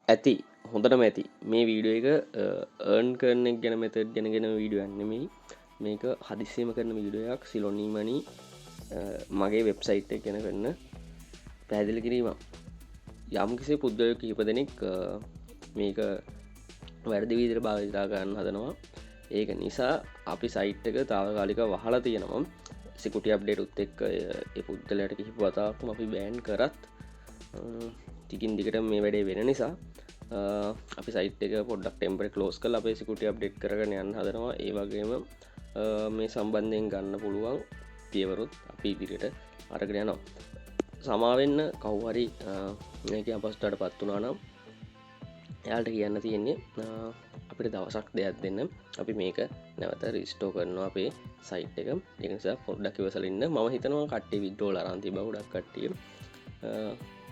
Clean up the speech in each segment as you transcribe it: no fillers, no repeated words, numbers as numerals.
ඇති හොඳටම ඇති මේ වීඩියෝ එක ඒර්න් කරන ගැන මෙතඩ් ගැනගෙන වීඩියෝ ඇන්නෙමයි මේක හදිස්සීම කරන වීඩියෝයක් සිලොනීමනි මගේ වෙබ්සයිට් එක ගැන කරන්න පැදිලි කිරීම යම් කිසි පුද්ගලය කිහිප දෙනෙක් මේක වැරදි විදිහට භාවිතා ගන්න හදනවා ඒක නිසා අපි සයිට් එක තාවකාලික වහලා තියෙනවා සිකුටි අප්ඩේට් උත් එක්ක ඒ පුද්ගලයාට කිසිප වතාවක්ම අපි බෑන් කරත් ටිකින් දිගට මේ වැඩේ වෙන නිසා අපි සයිට් එක පොඩ්ඩක් ටෙම්පර් ක්ලෝස් කරලා අපේ සිකුටි අප්ඩේට් කරගෙන යන්න හදනවා ඒ වගේම මේ සම්බන්ධයෙන් ගන්න පුළුවන් පියවරුත් අපි ඉදිරියට අරගෙන යනවා සමාවෙන්න කවුහරි මේක අපස්ටට පත් වනා නම් එයාට කියන්න තියෙන්නේ අපිට දවසක් දෙයක් දෙන්න අපි මේක නැවත රිස්ටෝ කරනවා අපේ සයිට් එක එකනිසා පොඩ්ඩක් ඉවසලින්න ම හිතනවා කට්ටේ විඩ්ඩෝල අරන්ති බවුඩක් කට්ටිය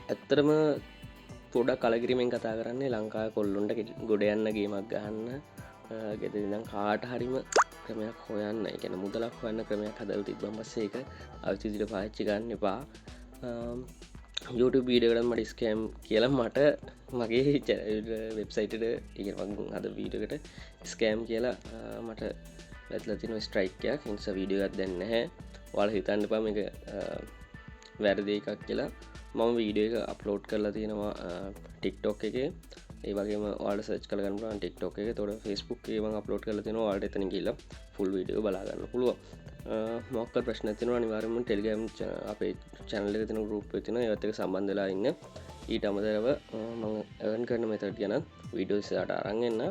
ඇත්තරම පොඩක් කලකිරීමෙන් කතා කරන්නේ ලංකා කොල්ලොන්ට ගොඩ යන්න ගේමක් ගහන්න ගෙතදම් කාට හරිම ක්‍රමයක් හොයන්න එකන මුදලක් වන්න ක්‍රමයක් හදල් තිබම් පස්සේ එක අවතිදිට පාච්චි ගන්න එපා YouTube වීඩියකට මට ස්කෑම් කියලා මට මගේ වෙබ්සයිටට ඉගමගුන් අද වීඩකට ස්කෑම් කියලා මට වැත්ලතින ස්ට්‍රයික්යක් හිංස වීඩියෝගත් දෙන්න හැ වල හිතන්න එපා එක වැරදි එකක් කියලා මම වීඩියෝ එක අප්ලෝඩ් කරලා තියෙනවා ටික්ටොක් එක ඒවගේ වාඩ සච් කලගන්න ටික්ටොක් එක තොට ෆස්බුක් ඒම අප්ලෝඩ් කල තින වාඩ එතන කියලා ෆුල් වීඩියෝ බලාගන්න පුළුව මොක්ක ප්‍රශ්න තින අනිවාරම ටෙල්ගම් අපේ චැනල තින ගරුප් තින ඇතක සම්බන්ධලා ඉන්න ඊට අමතරව මං කරන මෙතට ගැන වීඩියෝ සට අරන්ගන්න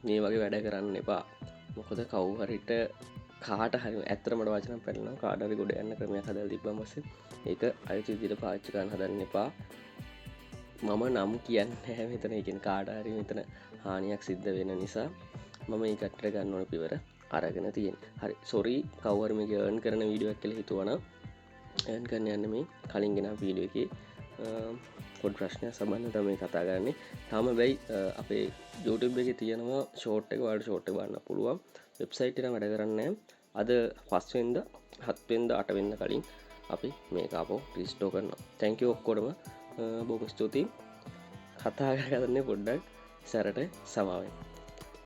මේ වගේ වැඩ කරන්න එපා මොකොද කව්හරිට කාට හරි ඇතරමට වචන පැලන කාඩරි ගොඩ යන්න ක්‍රමය හදල් තිබමස ඒක අයිති දිට පාච්චිකන් හදන්න එපා මම නම් කියන්න හැ මෙතන එකෙන් කාඩාරි මෙතන හානියක් සිද්ධ වෙන නිසා මම ඒ කට්ට ගන්නවන පිවර අරගෙන තියෙන් හරි සොරි කවර්ම ගර්න් කරන වීඩියක් කළ හිතුවන ඇන් කරන්න යන්න මේ කලින්ගෙන වීඩිය එක පොඩ් ප්‍රශ්නය සබන්න තමයි කතා කරන්නේ තාම බැයි අපේ YouTube එක තියෙනවා ෂෝට් එක වඩ ෂෝට් බන්න පුළුවන් වෙබ්සයිට්න වැඩ කරන්න අද පස්වෙන්ද හත්වෙන්ද අටවෙන්න කලින් අපි මේකාපෝ රිස්ටෝ කරන්න තැංකව ඔක්කොටම බොම ස්තුතියි කතා කරන්න පොඩ්ඩක් සැරට සමාවෙන්